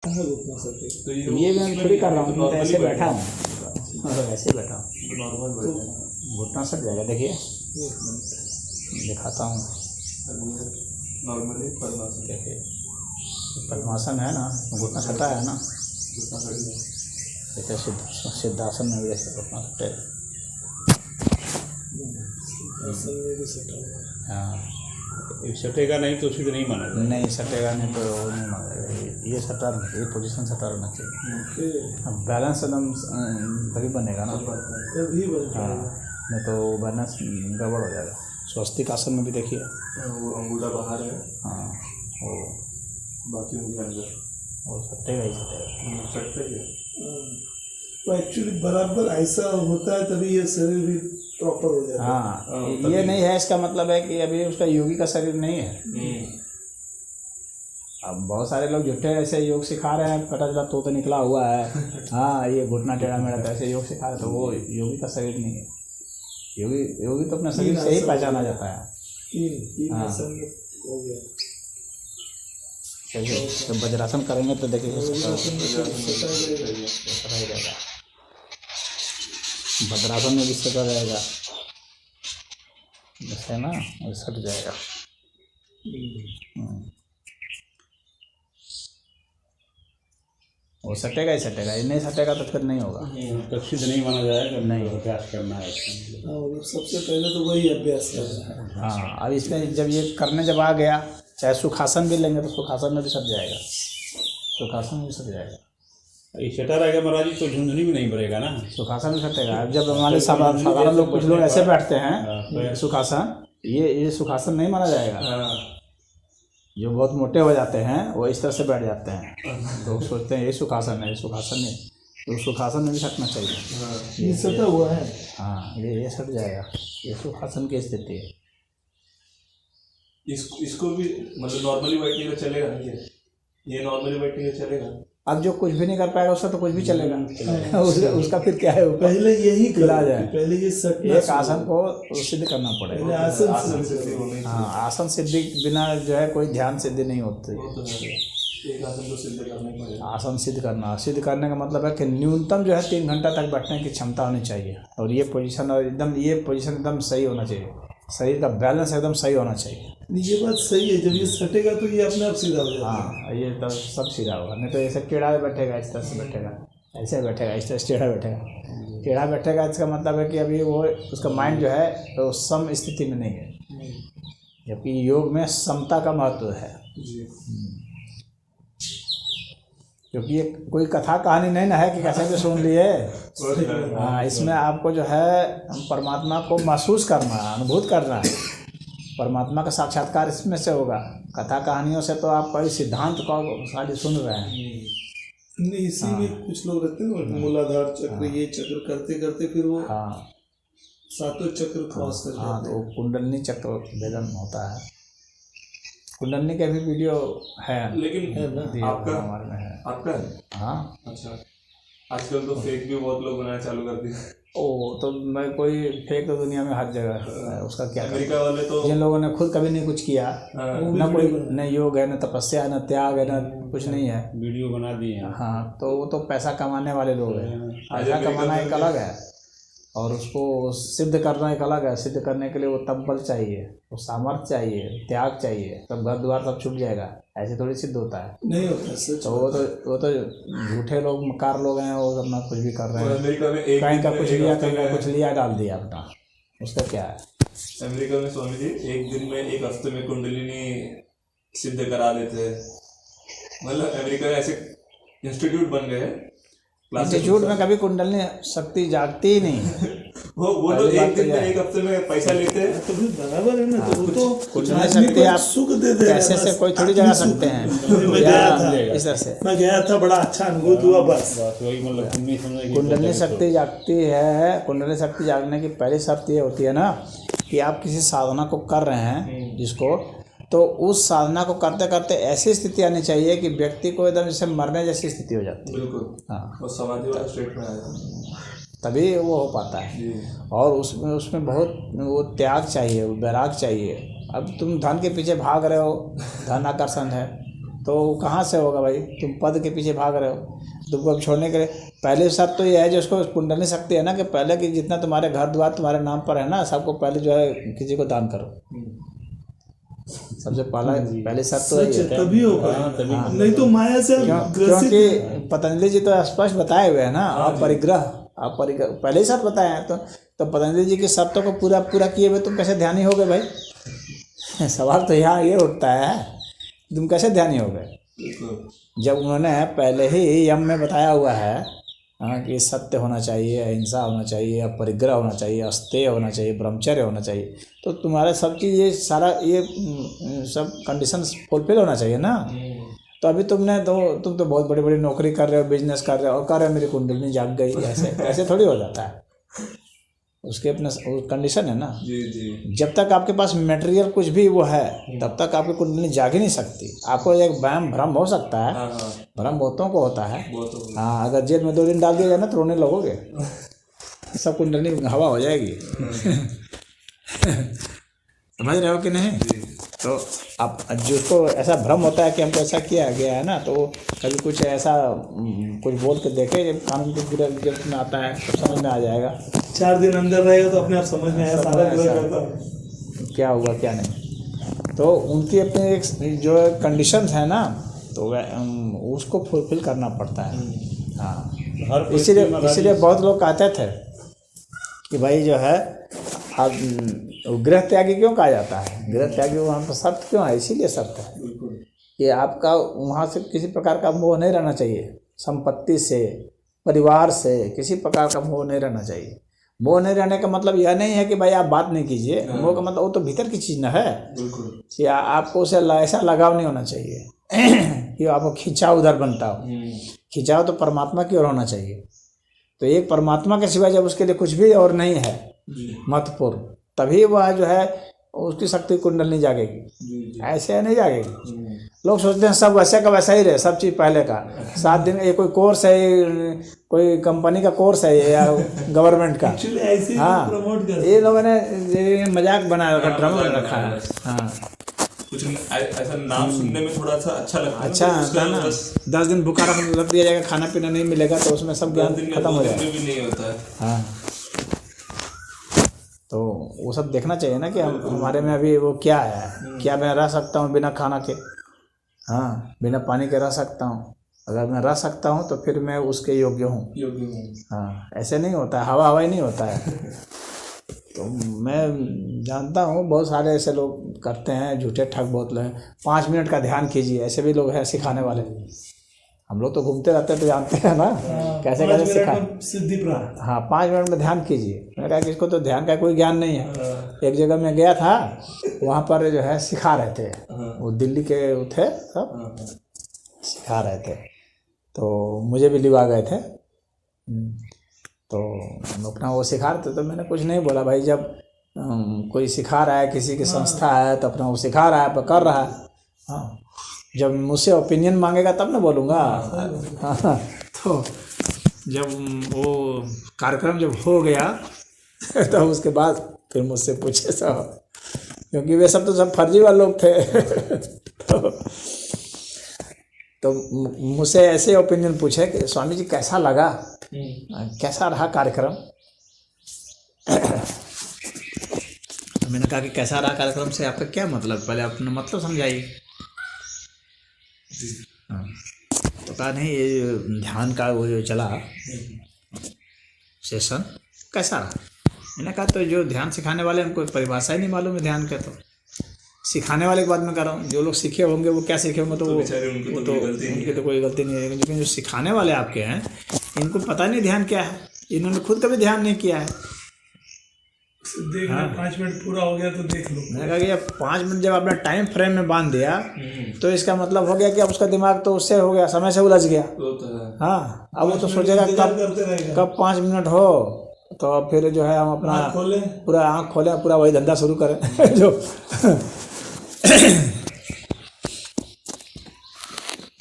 तो ये मैं थोड़ी कर रहा हूँ, मैं तो ऐसे बैठा हूँ, मतलब ऐसे बैठा हूँ। घुटना सट जाएगा, देखिए दिखाता हूँ। नॉर्मली पद्मासन देखिए पद्मासन है ना, घुटना सटा है ना, जैसे सिद्धासन में भी जैसे घुटना सटे। हाँ सटेगा नहीं तो उसी को नहीं माना जाएगा। नहीं सटेगा नहीं तो नहीं माना जाएगा। ये सटा, ये पोजीशन सटा रहना चाहिए। अब बैलेंस एकदम तभी बनेगा ना, हाँ नहीं तो बैलेंस गड़बड़ हो जाएगा। स्वस्तिक आसन में भी देखिए, वो अंगूठा बाहर है, हाँ वो बाकी उंगली अंदर, वो सटेगा ही सटेगा। सटता ही है। तो एक्चुअली बराबर ऐसा होता है तभी ये शरीर भी प्रॉपर हो जाता है। हाँ ये नहीं है, इसका मतलब है कि अभी उसका योगी का शरीर नहीं है। अब बहुत सारे लोग झूठे ऐसे योग सिखा रहे हैं, पता चला तो निकला हुआ है। हाँ ये घुटना टेढ़ा मेढ़ा तो ऐसे योग सिखा रहे, तो वो योगी का शरीर नहीं है। योगी तो अपने शरीर से ही पहचाना जाता है। तीन हाँ। आसन हो गया। चलिए जब वज्रासन करेंगे तो देखिए भद्रासन में भी सटा रहेगा, जैसे ना वो सट जाएगा। वो सटेगा ही सटेगा, ये नहीं सटेगा तो फिर नहीं होगा। तो सिद्ध नहीं माना जाएगा, नहीं। अभ्यास करना है। हाँ, सबसे पहले तो वही अभ्यास करना है। हाँ अब इसमें जब ये करने जब आ गया, चाहे सुखासन भी लेंगे तो सुखासन में भी सट जाएगा, सुखासन में भी सट जाएगा। ये सटा रहेगा महाराज जी, तो झुंझुनी भी नहीं बढ़ेगा ना। सुखासन में सटेगा। अब जब हमारे साधारण लोग, कुछ लोग ऐसे बैठते हैं सुखासन, ये सुखासन नहीं माना जाएगा। जो बहुत मोटे हो जाते हैं वो इस तरह से बैठ जाते हैं, तो सोचते हैं ये सुखासन है, ये सुखासन नहीं, तो सुखासन में भी सटना चाहिए। ये सटा हुआ है। हाँ ये सट जाएगा, ये सुखासन की स्थिति है। इसको भी मतलब नॉर्मली बैठने का चलेगा नहीं, ये नॉर्मली बैठने का चलेगा। अब जो कुछ भी नहीं कर पाएगा उसका तो कुछ भी चलेगा। उसका फिर क्या है, पहले यही खिला जाए। पहले ये सटना, एक आसन को सिद्ध करना पड़ेगा। आसन सिद्धि। हाँ आसन सिद्धि बिना जो है कोई ध्यान सिद्धि नहीं होती। एक आसन को सिद्ध करना ही पड़ेगा। आसन सिद्ध करना, सिद्ध करने का मतलब है कि न्यूनतम जो है 3 घंटा तक बैठने की क्षमता होनी चाहिए, और ये पोजीशन एकदम सही होना चाहिए, शरीर का बैलेंस एकदम सही होना चाहिए। ये बात सही है, जब ये सटेगा तो ये अपने आप सीधा हो जाएगा। हाँ ये तो सब सीधा होगा, नहीं तो ऐसे टेढ़ा बैठेगा, इस तरह से बैठेगा, ऐसे बैठेगा, इस तरह से टेढ़ा बैठेगा। टेढ़ा बैठेगा इसका मतलब है कि अभी वो उसका माइंड जो है तो सम स्थिति में नहीं है, जबकि योग में समता का महत्व है। क्योंकि ये कोई कथा कहानी नहीं ना है कि कैसे भी सुन लिए। हाँ इसमें आपको जो है परमात्मा को महसूस करना है, अनुभूत करना है। परमात्मा का साक्षात्कार इसमें से होगा। कथा कहानियों से तो आप कोई सिद्धांत को खाली सुन रहे हैं। नहीं इसी में कुछ लोग रहते हैं ना, मूलाधार चक्र, ये चक्र करते करते फिर वो सातों चक्र क्रॉस कर हाँ जाते तो कुंडलनी चक्र भेदन होता है। कुंडलनी का भी वीडियो है, लेकिन है ना, आपका हमारे में है। आपका है? हाँ अच्छा, आजकल तो फेक भी बहुत लोग बनाना चालू कर दिए। ओ तो मैं कोई फेक तो दुनिया में हर जगह है, उसका क्या करें। अमेरिका वाले तो जिन लोगों ने खुद कभी नहीं कुछ किया, न कोई न योग है, न तपस्या है, न त्याग है, न कुछ नहीं है, वीडियो बना दिए हैं। हाँ तो वो तो पैसा कमाने वाले लोग हैं। पैसा कमाना एक अलग है और उसको सिद्ध करना एक अलग है। सिद्ध करने के लिए वो तब बल चाहिए, वो सामर्थ्य चाहिए, त्याग चाहिए, तब घर द्वार सब छूट जाएगा। ऐसे थोड़ी सिद्ध होता है, नहीं होता सच। तो वो तो झूठे लोग, मकार लोग हैं, वो अपना कुछ भी कर रहे हैं। अमेरिका में एक कहीं का कुछ लिया, हफ्ते कहीं का में कुछ लिया, डाल दिया अपना, उसका क्या है। अमेरिका में स्वामी जी एक दिन में, एक हफ्ते में कुंडलिनी सिद्ध करा देते हैं। मतलब अमेरिका में ऐसे इंस्टीट्यूट बन गए, इंस्टीट्यूट में कभी कुंडलनी शक्ति जागती ही नहीं। वो लोग एक दिन में, एक हफ्ते में पैसा लेते हैं। तो फिर बराबर है ना, तो वो तो कुंडलनी आदमी शक्ति को आप सुख दे दे। पैसे से कोई थोड़ी जगा सकते हैं, मैं गया था, इस तरह से। मैं गया था, बड़ा अच्छा अनुभूत हुआ। बस वही मतलब कुंडलनी शक्ति जागती है। कुंडलनी शक्ति जागने की पहली शर्त ये होती है ना कि आप किसी साधना को कर रहे हैं जिसको, तो उस साधना को करते करते ऐसी स्थिति आनी चाहिए कि व्यक्ति को एकदम जैसे मरने जैसी स्थिति हो जाती है। बिल्कुल, हाँ और समाधि वाला स्टेट में आया, तभी वो हो पाता है। और उसमें बहुत वो त्याग चाहिए, वैराग चाहिए। अब तुम धन के पीछे भाग रहे हो, धन आकर्षण है, तो कहाँ से होगा भाई? तुम पद के पीछे भाग रहे हो, तुमको अब छोड़ने के लिए पहले शर्त तो ये है जो उसको कुंडली शक्ति है ना, कि पहले कि जितना तुम्हारे घर द्वार तुम्हारे नाम पर है ना, सबको पहले जो है किसी को दान करो। सबसे पहले शर्त तो यही है, तभी होगा, नहीं तो माया से क्योंकि पतंजलि जी तो स्पष्ट बताए हुए हैं ना, आप परिग्रह पहले ही शर्त बताए हैं। तो पतंजलि जी की शर्तों को पूरा किए हुए तुम कैसे ध्यानी हो गए भाई? सवाल तो यहाँ ये उठता है, तुम कैसे ध्यानी हो गए जब उन्होंने पहले ही यम में बताया हुआ है कि सत्य होना चाहिए, अहिंसा होना चाहिए, अपरिग्रह होना चाहिए, अस्तेय होना चाहिए, ब्रह्मचर्य होना चाहिए। तो तुम्हारा सब चीज़ ये सारा ये सब कंडीशंस फुलफिल होना चाहिए ना। तो अभी तुम तो बहुत बड़ी बड़ी नौकरी कर रहे हो, बिजनेस कर रहे हो, और कर रहे हो मेरी कुंडली जाग गई, ऐसे थोड़ी हो जाता है। उसके अपना कंडीशन है ना। जी। जब तक आपके पास मटेरियल कुछ भी वो है, तब तक आपकी कुंडली जाग ही नहीं सकती। आपको एक भ्रम हो सकता है, भ्रम बहुतों को होता है। हाँ, अगर जेल में 2 दिन डाल दिया जाए ना तो रोने लगोगे, सब कुंडली हवा हो जाएगी। समझ रहे हो कि नहीं? तो अब जिसको ऐसा भ्रम होता है कि हमको ऐसा किया गया है ना, तो कभी कुछ ऐसा कुछ बोल के देखे, जब कानून की रिजल्ट में आता है तो समझ में आ जाएगा। 4 दिन अंदर रहेगा तो अपने आप समझ में आया सारा क्या हुआ क्या नहीं। तो उनकी अपनी एक जो कंडीशंस है ना, तो उसको फुलफिल करना पड़ता है। हाँ, इसीलिए बहुत लोग कहते थे कि भाई जो है आप गृह त्यागी क्यों कहा जाता है? गृह त्यागी वहाँ पर शर्त क्यों है? इसीलिए शर्त है कि आपका वहाँ से किसी प्रकार का मोह नहीं रहना चाहिए, संपत्ति से, परिवार से किसी प्रकार का मोह नहीं रहना चाहिए। मोह नहीं रहने का मतलब यह नहीं है कि भाई आप बात नहीं कीजिए, मोह का मतलब वो तो भीतर की चीज़ ना है कि आपको उसे ऐसा लगाव नहीं होना चाहिए कि आपको खिंचाव उधर बनता हो। खिंचाव तो परमात्मा की ओर होना चाहिए। तो एक परमात्मा के सिवा जब उसके लिए कुछ भी और नहीं है महत्वपूर्ण, तभी वह जो है उसकी शक्ति कुंडल नहीं जागेगी, ऐसे नहीं जागेगी। लोग सोचते हैं सब वैसे का वैसा ही रहे, सब चीज़ पहले का। 7 दिन ये कोई कोर्स है, कोई कंपनी का कोर्स है या गवर्नमेंट का। हाँ, ये लोगों ने मजाक बना रखा, ड्रामा रखा है। हाँ, कुछ ऐसा नाम सुनने में थोड़ा सा अच्छा लगता है। अच्छा आता है ना। 10 दिन भूखा रख दिया जाएगा, खाना पीना नहीं मिलेगा, तो उसमें सब ज्ञान खत्म हो जाएगा। भी नहीं होता है। हाँ, तो वो सब देखना चाहिए ना कि हमारे में अभी वो क्या है। क्या मैं रह सकता हूँ बिना खाना के? हाँ, बिना पानी के रह सकता हूँ। अगर मैं रह सकता हूँ तो फिर मैं उसके योग्य हूँ। हाँ, ऐसे नहीं होता है, हवा ही नहीं होता है। तो मैं जानता हूँ बहुत सारे ऐसे लोग करते हैं, झूठे ठग बहुत लोग हैं। 5 मिनट का ध्यान कीजिए, ऐसे भी लोग हैं सिखाने वाले। हम लोग तो घूमते रहते हैं तो जानते हैं ना कैसे सिखाए। सिद्धि प्राप्त। हाँ, 5 मिनट में ध्यान कीजिए। मैंने कहा कि इसको तो ध्यान का कोई ज्ञान नहीं है। एक जगह मैं गया था, वहाँ पर जो है सिखा रहे थे, वो दिल्ली के थे सब, सिखा रहे थे। तो मुझे भी लिवा गए थे। तो अपना वो सिखा रहे थे, तो मैंने कुछ नहीं बोला। भाई जब कोई सिखा रहा है, किसी की संस्था है, तो अपना वो सिखा रहा है, कर रहा है। हाँ, जब मुझसे ओपिनियन मांगेगा तब ना बोलूँगा। हाँ, तो जब वो कार्यक्रम जब हो गया तो उसके बाद फिर मुझसे पूछे सब, क्योंकि वे सब तो सब फर्जी वाले लोग थे। तो मुझसे ऐसे ओपिनियन पूछे कि स्वामी जी कैसा लगा, कैसा रहा कार्यक्रम। तो मैंने कहा कि कैसा रहा कार्यक्रम से आपका क्या मतलब, पहले अपना मतलब समझाइए। हाँ, तो कहा नहीं, ये ध्यान का वो जो चला सेशन कैसा रहा। मैंने कहा तो जो ध्यान सिखाने वाले उनको परिभाषा ही नहीं मालूम है ध्यान का, तो सिखाने वाले की बात मैं कर रहा हूँ। जो लोग सीखे होंगे वो क्या सीखे होंगे, तो उनकी तो कोई गलती नहीं है। लेकिन जो सिखाने वाले आपके हैं, इनको पता नहीं ध्यान क्या है, इन्होंने खुद कभी ध्यान नहीं किया है। देख हाँ। 5 मिनट पूरा हो गया तो देख लो। मैंने कहा कि अब 5 मिनट जब आपने टाइम फ्रेम में बांध दिया तो इसका मतलब हो गया कि अब उसका दिमाग तो उससे हो गया, समय से उलझ गया। हाँ, अब वो तो सोचेगा कब 5 मिनट हो, तो अब फिर जो है हम अपना पूरा आँख खोलें, पूरा वही धंधा शुरू करें जो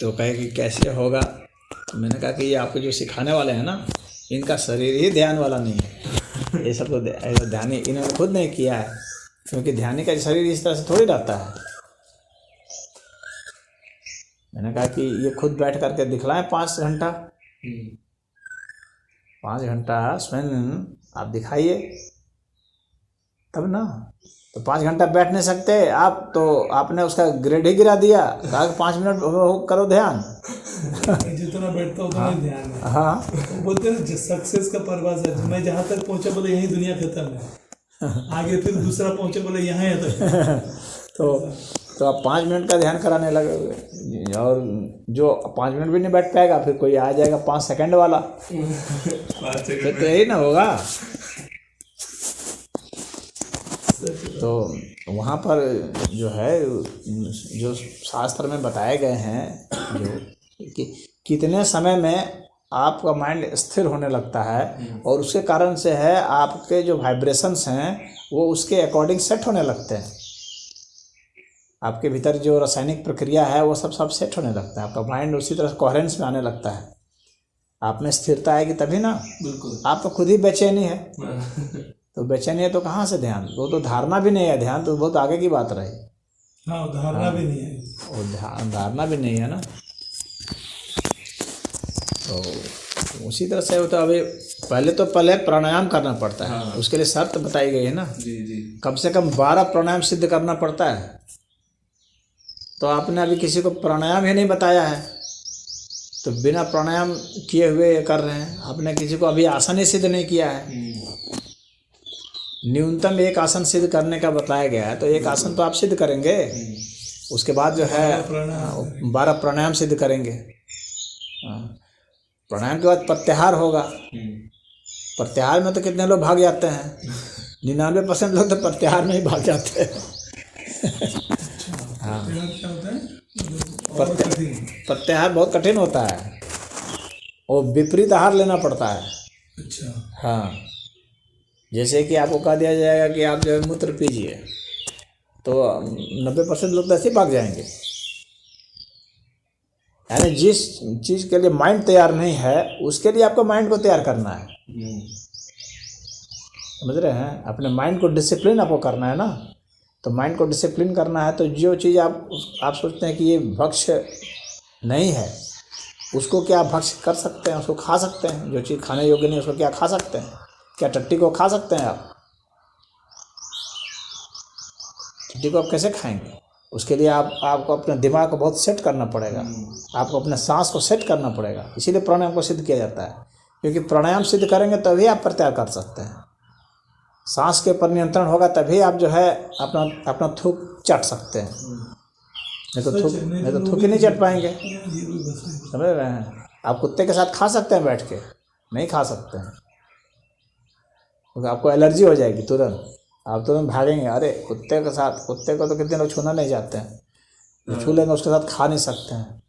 तो कहे कि कैसे होगा। तो मैंने कहा कि ये आपको जो सिखाने वाले हैं ना, इनका शरीर ही ध्यान वाला नहीं है। ये सब तो ध्यान इन्होंने खुद नहीं किया है, क्योंकि ध्यानी का शरीर इस तरह से थोड़ी रहता है। मैंने कहा कि ये खुद बैठ करके दिखलाएं 5 घंटा, 5 घंटा स्वयं आप दिखाइए तब ना। तो 5 घंटा बैठ नहीं सकते आप, तो आपने उसका ग्रेड ही गिरा दिया, कहा कि 5 मिनट करो ध्यान। जितना बैठता उतना ही ध्यान है। हाँ, वो बोलते हैं सक्सेस का परिभाषा है, मैं जहाँ तक पहुँचा बोले यही दुनिया खत्म है, आगे फिर दूसरा पहुँचे बोले यहाँ है। तो आप 5 मिनट का ध्यान कराने लगे, और जो 5 मिनट भी नहीं बैठ पाएगा फिर कोई आ जाएगा 5 सेकंड वाला, फिर तो यही ना होगा। तो वहाँ पर जो है, जो शास्त्र में बताए गए हैं, जो कि कितने समय में आपका माइंड स्थिर होने लगता है, और उसके कारण से है आपके जो वाइब्रेशंस हैं वो उसके अकॉर्डिंग सेट होने लगते हैं। आपके भीतर जो रासायनिक प्रक्रिया है वो सब सेट होने लगता है, आपका माइंड उसी तरह कोहेरेंस में आने लगता है। आप में स्थिरता आएगी तभी ना। बिल्कुल। आप तो खुद ही बेचैनी है, तो बेचैनी है तो कहाँ से ध्यान? वो तो धारणा भी नहीं है, ध्यान तो बहुत आगे की बात रही। हाँ, धारणा भी नहीं है, वो धारणा भी नहीं है ना। तो उसी तरह से होता है। अभी पहले प्राणायाम करना पड़ता है। हाँ। उसके लिए शर्त बताई गई है ना। जी। कम से कम 12 प्राणायाम सिद्ध करना पड़ता है। तो आपने अभी किसी को प्राणायाम ही नहीं बताया है, तो बिना प्राणायाम किए हुए कर रहे हैं। आपने किसी को अभी आसन ही सिद्ध नहीं किया है। न्यूनतम एक आसन सिद्ध करने का बताया गया है, तो एक आसन तो आप सिद्ध करेंगे, उसके बाद जो है 12 प्राणायाम सिद्ध करेंगे। प्राणायाम के बाद प्रत्याहार होगा। प्रत्याहार में तो कितने लोग भाग जाते हैं, 99% लोग तो प्रत्याहार में ही भाग जाते हैं। हाँ, प्रत्याहार बहुत कठिन होता है, और विपरीत आहार लेना पड़ता है। अच्छा। हाँ, जैसे कि आपको कह दिया जाएगा कि आप जो है मूत्र पीजिए, तो 90% लोग तो ऐसे ही भाग जाएंगे। यानी जिस चीज़ के लिए माइंड तैयार नहीं है, उसके लिए आपको माइंड को तैयार करना है। समझ रहे हैं? अपने माइंड को डिसिप्लिन आपको करना है ना। तो माइंड को डिसिप्लिन करना है, तो जो चीज़ आप सोचते हैं कि ये भक्ष्य नहीं है, उसको क्या आप भक्ष्य कर सकते हैं, उसको खा सकते हैं। जो चीज़ खाने योग्य नहीं उसको क्या खा सकते हैं? क्या टट्टी को खा सकते हैं आप? टट्टी को आप कैसे खाएंगे? उसके लिए आपको अपने दिमाग को बहुत सेट करना पड़ेगा, आपको अपने सांस को सेट करना पड़ेगा। इसीलिए प्राणायाम को सिद्ध किया जाता है, क्योंकि प्राणायाम सिद्ध करेंगे तभी आप प्रत्याहार कर सकते हैं। सांस के ऊपर नियंत्रण होगा तभी आप जो है अपना थूक चट सकते हैं, नहीं तो थूक ही नहीं चट पाएंगे। समझ रहे हैं? आप कुत्ते के साथ खा सकते हैं बैठ के? नहीं खा सकते हैं, क्योंकि आपको एलर्जी हो जाएगी तुरंत, आप तुरंत भागेंगे। अरे कुत्ते को तो कितने लोग छूना नहीं चाहते हैं, जो छू लेंगे उसके साथ खा नहीं सकते हैं।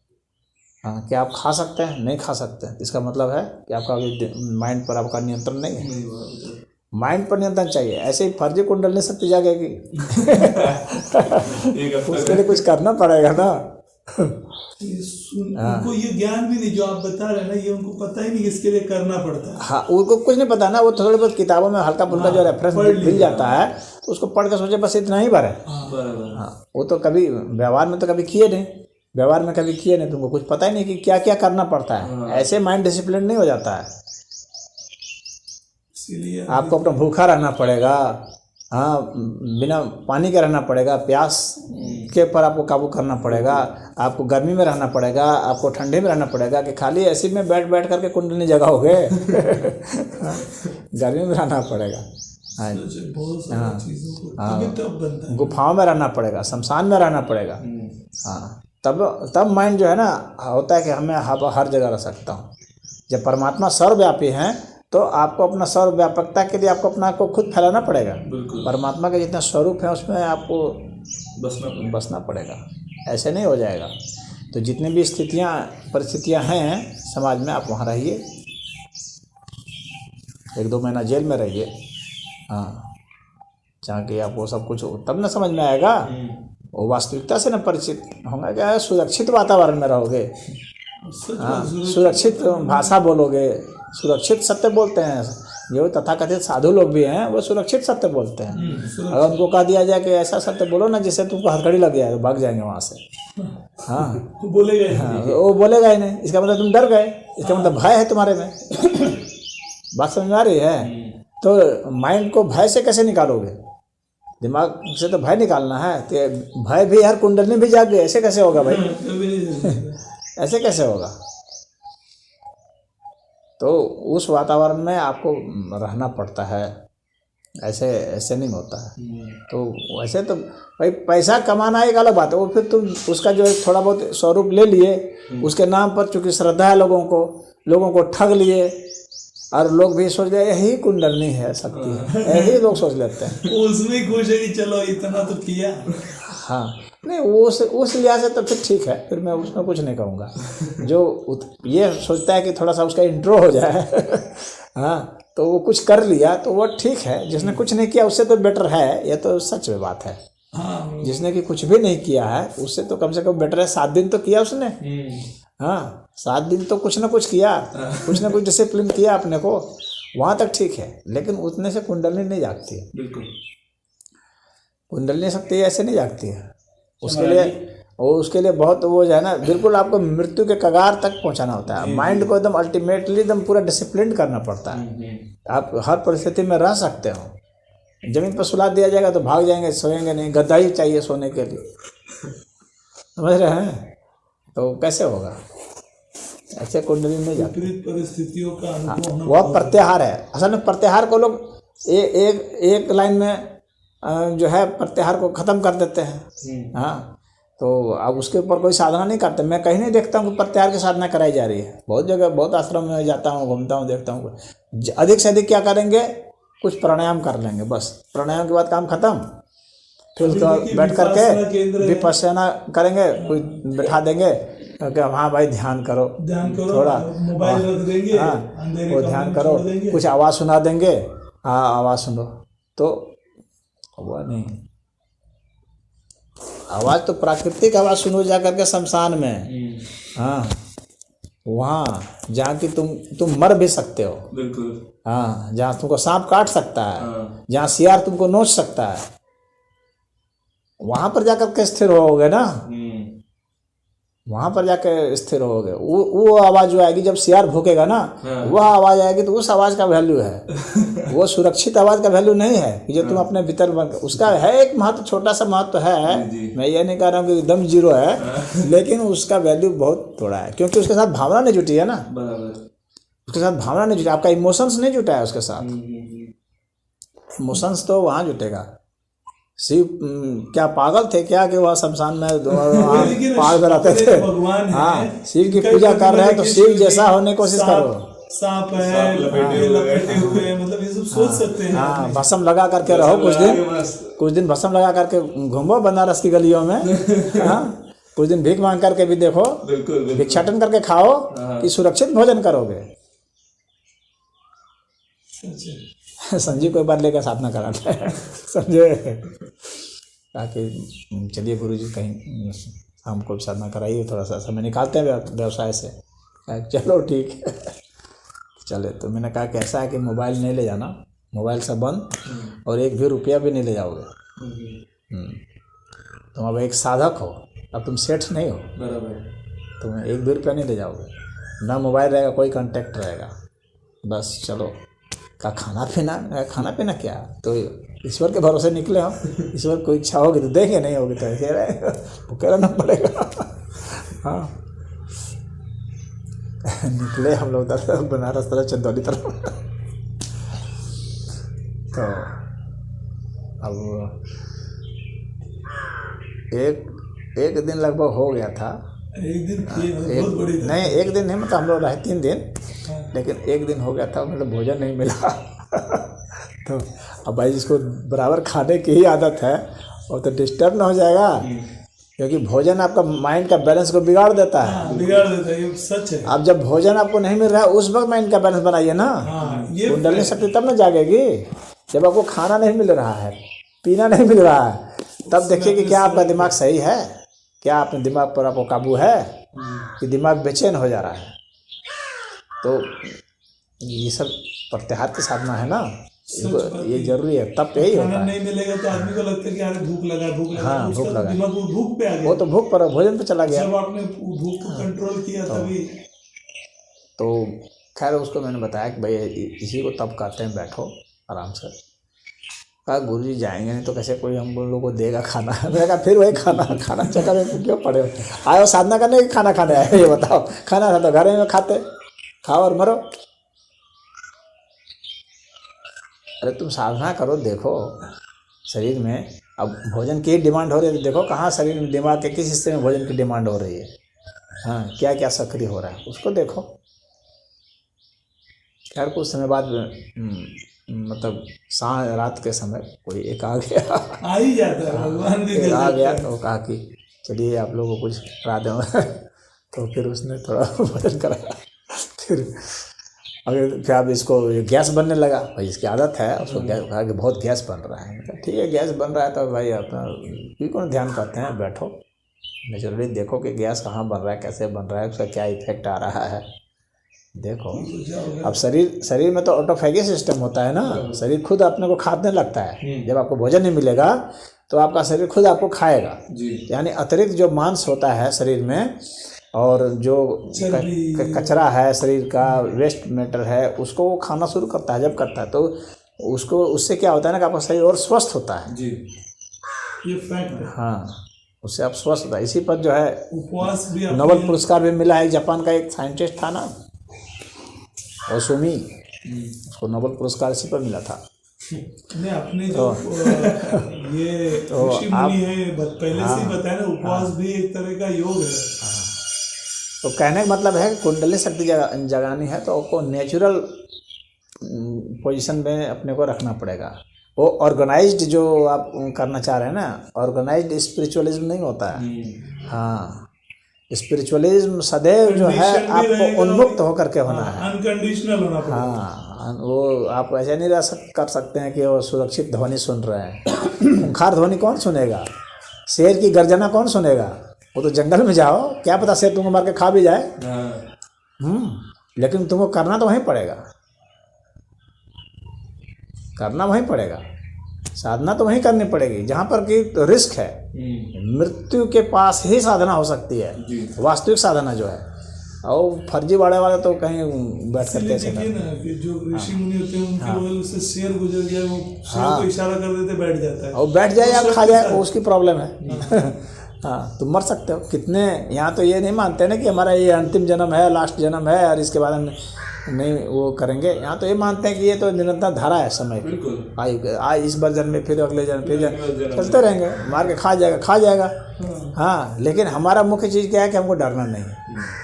हाँ, क्या आप खा सकते हैं? नहीं खा सकते हैं। इसका मतलब है कि आपका अभी माइंड पर आपका नियंत्रण नहीं है। माइंड पर नियंत्रण चाहिए। ऐसे ही फर्जी कुंडली शक्ति जागेगी। उसके लिए कुछ करना पड़ेगा ना। उनको ये ज्ञान भी नहीं जो आप बता रहे हैं ना, ये उनको पता ही नहीं इसके लिए करना पड़ता है। हाँ, उनको कुछ नहीं पता ना। वो थोड़ी बहुत किताबों में हल्का फुल्का जो रेफरेंस मिल जाता है, तो उसको पढ़ के सोचे बस इतना ही भरे। हाँ, वो तो कभी व्यवहार में तो कभी किए नहीं, तुमको कुछ पता ही नहीं कि क्या क्या करना पड़ता है। ऐसे माइंड डिसिप्लिन नहीं हो जाता है। आपको अपना भूखा रहना पड़ेगा। हाँ, बिना पानी के रहना पड़ेगा, प्यास के ऊपर आपको काबू करना पड़ेगा। आपको गर्मी में रहना पड़ेगा, आपको ठंडे में रहना पड़ेगा, कि खाली ऐसे में बैठ करके कुंडली जगाओगे। गर्मी में रहना पड़ेगा। हाँ, गुफाओं में रहना पड़ेगा, शमशान में रहना पड़ेगा। हाँ, तब माइंड जो है ना होता है कि हमें हर जगह रह सकता हूँ। जब परमात्मा सर्वव्यापी हैं, तो आपको अपना सर्वव्यापकता के लिए आपको अपना को खुद फैलाना पड़ेगा। परमात्मा के जितना स्वरूप है उसमें आपको बसना पड़ेगा, ऐसे नहीं हो जाएगा। तो जितनी भी परिस्थितियाँ हैं समाज में, आप वहाँ रहिए, 1-2 महीना जेल में रहिए। हाँ, जहाँ कि आपको सब कुछ तब ना समझ में आएगा। वो वास्तविकता से ना परिचित होंगे, क्या सुरक्षित वातावरण में रहोगे। हाँ, सुरक्षित भाषा बोलोगे, सुरक्षित सत्य बोलते हैं, जो तथाकथित साधु लोग भी हैं वो सुरक्षित सत्य बोलते हैं। अगर उनको कह दिया जाए कि ऐसा सत्य बोलो ना जिससे तुमको हथकड़ी लग जाए तो भाग जाएंगे वहाँ से। हाँ बोलेगा हाँ, वो बोलेगा ही नहीं, इसका मतलब तुम डर गए, इसका मतलब भय है तुम्हारे में। बात समझ में आ रही है? तो माइंड को भय से कैसे निकालोगे? दिमाग से तो भय निकालना है, तो भय भी यार कुंडली भी जाग गई, ऐसे कैसे होगा भाई? ऐसे कैसे होगा? तो उस वातावरण में आपको रहना पड़ता है, ऐसे नहीं होता है। तो वैसे तो भाई पैसा कमाना एक अलग बात है, वो फिर तुम उसका जो है थोड़ा बहुत स्वरूप ले लिए, उसके नाम पर चूंकि श्रद्धा है लोगों को ठग लिए, और लोग भी सोच रहे यही कुंडलनी है, शक्ति है, यही लोग सोच लेते हैं। उसमें खुश है कि चलो इतना तो किया। हाँ नहीं, उस लिहाज से तो फिर ठीक है, फिर मैं उसमें कुछ नहीं कहूँगा। जो ये सोचता है कि थोड़ा सा उसका इंट्रो हो जाए हाँ, तो वो कुछ कर लिया तो वो ठीक है, जिसने कुछ नहीं किया उससे तो बेटर है, ये तो सच में बात है। हाँ, जिसने कि कुछ भी नहीं किया है उससे तो कम से कम बेटर है। 7 दिन तो किया उसने, हाँ 7 दिन तो कुछ ना कुछ किया, कुछ ना कुछ डिसिप्लिन किया अपने को, वहाँ तक ठीक है। लेकिन उतने से कुंडली नहीं जागती है, बिल्कुल कुंडली शक्ति ऐसे नहीं जागती है। उसके लिए बहुत वो जो है ना, बिल्कुल आपको मृत्यु के कगार तक पहुंचाना होता है। माइंड को एकदम अल्टीमेटली एकदम पूरा डिसिप्लिन करना पड़ता है। आप हर परिस्थिति में रह सकते हो, जमीन पर सुला दिया जाएगा तो भाग जाएंगे, सोएंगे नहीं, गद्दा ही चाहिए सोने के लिए, समझ रहे हैं? तो कैसे होगा? ऐसे कुंडली नहीं जाती। विपरीत परिस्थितियों का अनुभव होना वह प्रत्याहार है। असल में प्रत्याहार को लोग एक लाइन में जो है प्रत्याहार को ख़त्म कर देते हैं। हाँ, तो अब उसके ऊपर कोई साधना नहीं करते। मैं कहीं नहीं देखता हूँ कि प्रत्याहार की साधना कराई जा रही है। बहुत जगह, बहुत आश्रम में जाता हूँ, घूमता हूँ, देखता हूँ। अधिक से अधिक क्या करेंगे, कुछ प्राणायाम कर लेंगे, बस प्राणायाम के बाद काम खत्म। फिर उसके बाद बैठ करके विपश्यना करेंगे, कोई बैठा देंगे कि हाँ भाई ध्यान करो थोड़ा, मोबाइल रख देंगे, हाँ वो ध्यान करो, कुछ आवाज़ सुना देंगे, हाँ आवाज़ सुनो, तो हुआ नहीं। आवाज़ तो प्राकृतिक आवाज़ सुनो जा करके शमशान में, हाँ वहाँ जहाँ कि तुम मर भी सकते हो, बिल्कुल, हाँ जहाँ तुमको सांप काट सकता है, जहाँ सियार तुमको नोच सकता है, वहाँ पर जाकर के स्थिर होगे ना, वहाँ पर जाकर स्थिर होगे। वो आवाज़ जो आएगी जब सियार भूकेगा ना, वह आवाज़ आएगी, तो उस आवाज़ का वैल्यू है। वो सुरक्षित आवाज़ का वैल्यू नहीं है कि जो तुम अपने भीतर उसका है एक महत्व, छोटा सा महत्व है। मैं ये नहीं कह रहा हूँ कि एकदम जीरो है, लेकिन उसका वैल्यू बहुत थोड़ा है, क्योंकि उसके साथ भावना नहीं जुटी है ना, उसके साथ भावना नहीं जुटी, आपका इमोशंस नहीं जुटा है उसके साथ। इमोशंस तो वहाँ जुटेगा। शिव क्या पागल थे क्या कि वह शमशान में पहाड़ में रहते थे? हाँ, शिव की पूजा कर रहे हैं तो शिव जैसा होने की कोशिश करो। सांप है, लपेटे हुए, मतलब ये सब सोच सकते हैं। हाँ, भस्म लगा करके रहो कुछ दिन भस्म लगा करके घूमो बनारस की गलियों में। हाँ, कुछ दिन भीख मांग करके भी देखो, भिक्षाटन करके खाओ कि सुरक्षित भोजन करोगे। संजीव को एक बार लेकर साधना कराते हैं, समझे? ताकि चलिए गुरुजी कहीं हमको भी साधना कराइए, थोड़ा सा समय निकालते हैं व्यवसाय से। चलो ठीक है, चले। तो मैंने कहा कि ऐसा है कि मोबाइल नहीं ले जाना, मोबाइल से बंद, और एक भी रुपया भी नहीं ले जाओगे। तुम अब एक साधक हो, अब तुम सेठ नहीं हो, तुम एक भी रुपया नहीं ले जाओगे, ना मोबाइल रहेगा, कोई कांटेक्ट रहेगा, बस चलो। का खाना पीना क्या, तो ईश्वर के भरोसे निकले हो। ईश्वर को इच्छा होगी तो देंगे, नहीं होगी तो ऐसे रहे, भूखे रहना पड़ेगा। हाँ, निकले हम लोग बनारस तरफ, चंदौली तरफ। तो अब एक दिन लगभग हो गया था। एक दिन बहुत बड़ी नहीं, एक दिन नहीं, मतलब हम लोग रहे 3 दिन, लेकिन एक दिन हो गया था, मतलब भोजन नहीं मिला। तो अब भाई जिसको बराबर खाने की ही आदत है वो तो डिस्टर्ब ना हो जाएगा, क्योंकि भोजन आपका माइंड का बैलेंस को बिगाड़ देता है। बिगाड़ देता है, ये सच है। अब जब भोजन आपको नहीं मिल रहा है उस वक्त माइंड का बैलेंस बनाइए ना, कुंडली शक्ति तब ना जागेगी। जब आपको खाना नहीं मिल रहा है, पीना नहीं मिल रहा है, तब देखिए कि क्या आपका दिमाग सही है, क्या अपने दिमाग पर आपको काबू है, कि दिमाग बेचैन हो जा रहा है। तो ये सब प्रत्याहार की साधना है ना, ये जरूरी है, तब यही होता खाना है। नहीं मिलेगा तो आदमी को लगता है कि यार भूख लगा भूख लगा, हाँ, उसका भूख लगा। दिमाग वो भूख पे आ वो गया। तो भूख पर भोजन पे चला गया। जब आपने भूख को कंट्रोल किया तभी। तो खैर उसको मैंने बताया कि भाई इसी को तब कहते हैं बैठो आराम से। कहा गुरुजी जाएंगे नहीं तो कैसे कोई हम लोगों को देगा खाना। मैंने कहा फिर वही खाना चक्कर में क्यों पड़े हो? आए हो साधना करने की खाना खाने आए, ये बताओ। खाना था तो घर में खाते, खाओ और मरो। अरे तुम साधना करो, देखो शरीर में अब भोजन की डिमांड हो रही है तो देखो कहाँ शरीर में, दिमाग के किस हिस्से में भोजन की डिमांड हो रही है। हाँ, क्या क्या सक्रिय हो रहा है उसको देखो। खैर कुछ समय बाद मतलब रात के समय कोई एक आ गया, आ ही जाता है, भगवान भी दे आ देते गया हैं। तो कहा कि चलिए आप लोगों को कुछ करा दें। तो फिर उसने थोड़ा भोजन कराया। फिर अब इसको गैस बनने लगा, भाई इसकी आदत है, उसको गैस कहा कि बहुत गैस बन रहा है। मतलब ठीक है गैस बन रहा है तो भाई अपना कौन ध्यान करते हैं, बैठो नेचुरली देखो कि गैस कहाँ बन रहा है, कैसे बन रहा है, उसका क्या इफेक्ट आ रहा है, देखो। अब शरीर में तो ऑटोफेगी सिस्टम होता है ना, शरीर खुद अपने को खाने लगता है। जब आपको भोजन नहीं मिलेगा तो आपका शरीर खुद आपको खाएगा। यानी अतिरिक्त जो मांस होता है शरीर में और जो कचरा है शरीर का, वेस्ट मैटर है, उसको वो खाना शुरू करता है। जब करता है तो उसको, उससे क्या होता है ना कि आपका शरीर और स्वस्थ होता है जी। ये फैक्ट है। हाँ, उससे आप स्वस्थ होता है। इसी पर जो है उपवास भी नोबेल पुरस्कार भी मिला है। जापान का एक साइंटिस्ट था ना, ओसुमी, उसको नोबेल पुरस्कार इसी पर मिला था। नहीं, अपने जो ये ऋषि मुनि है पहले से ही बताया ना, उपवास भी एक तरह का योग है। तो कहने का मतलब है कि कुंडली शक्ति जगानी है तो आपको नेचुरल पोजीशन में अपने को रखना पड़ेगा। वो ऑर्गेनाइज्ड जो आप करना चाह रहे हैं ना, ऑर्गेनाइज्ड स्पिरिचुअलिज्म नहीं होता है। हाँ, स्पिरिचुअलिज्म सदैव जो है आपको उन्मुक्त होकर के होना है, अनकंडीशनल होना पड़ेगा। हाँ, वो आप ऐसे नहीं कर सकते हैं कि वो सुरक्षित ध्वनि सुन रहे हैं। खूंखार ध्वनि कौन सुनेगा? शेर की गर्जना कौन सुनेगा? वो तो जंगल में जाओ, क्या पता शेर तुमको मार के खा भी जाए। लेकिन तुमको करना तो वहीं पड़ेगा, करना वहीं पड़ेगा, साधना तो वहीं करनी पड़ेगी जहाँ पर कि रिस्क है। मृत्यु के पास ही साधना हो सकती है, वास्तविक साधना जो है। और फर्जी वाले तो कहीं बैठ करके ऐसे देखिए ना कि जो ऋषि मुनि होते हैं उनके बगल से शेर गुजर गया, वो शेर को इशारा कर देते बैठ जाता है, और बैठ जाए या खा जाए, उसकी प्रॉब्लम है। हाँ, तुम मर सकते हो। कितने यहाँ तो ये नहीं मानते ना कि हमारा ये अंतिम जन्म है, लास्ट जन्म है और इसके बाद हम नहीं वो करेंगे। यहाँ तो ये मानते हैं कि ये तो निरंतर धारा है समय की, आयु के, आज इस बार जन्म में, फिर अगले जन्म, फिर जन्म चलते रहेंगे, मार के खा जाएगा। हाँ, लेकिन हमारा मुख्य चीज़ क्या है कि हमको डरना नहीं है।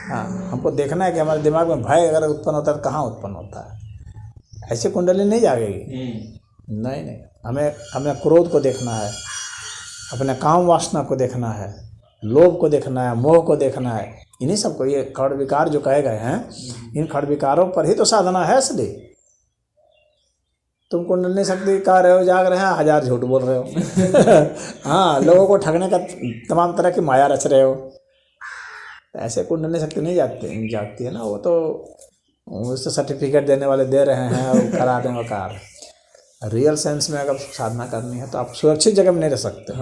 हाँ, हमको देखना है कि हमारे दिमाग में भय अगर उत्पन्न होता है तो कहाँ उत्पन्न होता है। ऐसे कुंडली नहीं जागेगी, नहीं। हमें क्रोध को देखना है, अपने काम वासना को देखना है, लोभ को देखना है, मोह को देखना है। इन्हीं सबको, ये खड़ विकार जो कहे गए हैं, इन खड़ विकारों पर ही तो साधना है असली। तुम कुंडली शक्ति कह रहे हो, जाग रहे हैं, 1000 झूठ बोल रहे हो। हाँ, लोगों को ठगने का तमाम तरह की माया रच रहे हो। ऐसे कुंडली शक्ति नहीं जागती है ना, वो तो उससे सर्टिफिकेट देने वाले दे रहे हैं और करा दें वकार। रियल सेंस में अगर साधना करनी है तो आप सुरक्षित जगह में नहीं रह सकते।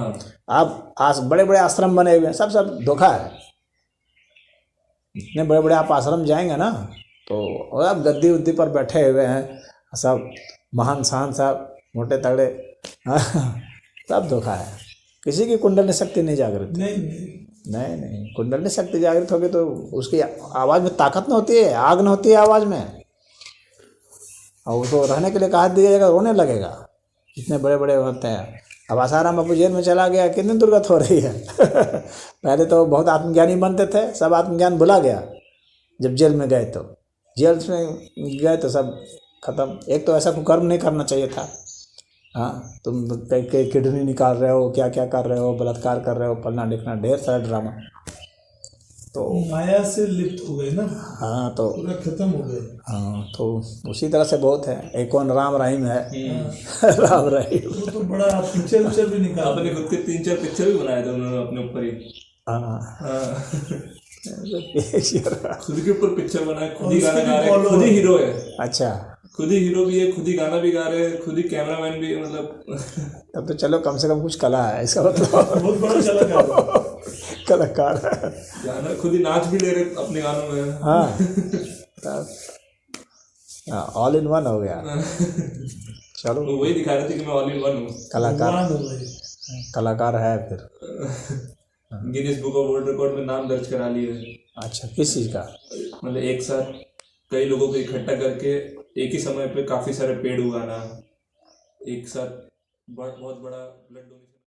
आप बड़े बड़े आश्रम बने हुए हैं, सब धोखा है। इतने बड़े बड़े आप आश्रम जाएंगे ना तो, और आप गद्दी उद्दी पर बैठे हुए हैं, सब महान शान, सब मोटे तगड़े, सब धोखा है। किसी की कुंडली शक्ति नहीं जागृत। नहीं, कुंडली शक्ति जागृत होगी तो उसकी आवाज़ में ताकत न होती है, आग न होती है आवाज़ में, और उसको रहने के लिए कहा दिया जाएगा, रोने लगेगा। इतने बड़े बड़े होते हैं। अब आसाराम बापू जेल में चला गया, कितनी दुर्गत हो रही है। पहले तो बहुत आत्मज्ञानी बनते थे, सब आत्मज्ञान भुला गया जब जेल में गए। तो जेल में गए तो सब खत्म। एक तो ऐसा कुकर्म नहीं करना चाहिए था। हाँ, तुम कई किडनी निकाल रहे हो, क्या क्या कर रहे हो, बलात्कार कर रहे हो, पढ़ना लिखना, ढेर सारा ड्रामा। तो माया से लिप्त हो गए ना। हाँ, तो पूरा खत्म हो गए। हाँ, तो उसी तरह से बहुत है। एक कौन राम रहीम है। राम रहीम तो बड़ा पिक्चर भी निकाला, अपने खुद के 3-4 पिक्चर भी बनाए थे उन्होंने अपने ऊपर ही। हाँ हाँ। यार, खुद के ऊपर पिक्चर बना है, खुद ही और गाना उसके गा भी रहे हैं, खुद ही follower। हीरो है, अच्छा खुद ही हीरो भी है, खुद ही गाना भी गा रहे हैं, खुद ही कैमरामैन भी है, मतलब तब तो चलो कम से कम कुछ कला है इसका मतलब। बहुत बड़ा कलाकार है। कलाकार है। गाना खुद ही नाच भी ले रहे हैं अपने गानों में। हाँ तब हाँ ऑल इन वन हो गया। चलो वो वही दिखा रहे थे कि मैं ऑल इन वन हूँ। कलाकार, भगवान है भाई। कलाकार है फिर। Guinness book of world record में नाम दर्ज करा लिए। अच्छा किस चीज़ का? मतलब एक साथ कई लोगों को इकट्ठा करके एक ही समय पे काफी सारे पेड़ उगाना, एक साथ बहुत बड़ा ब्लड डोनेशन।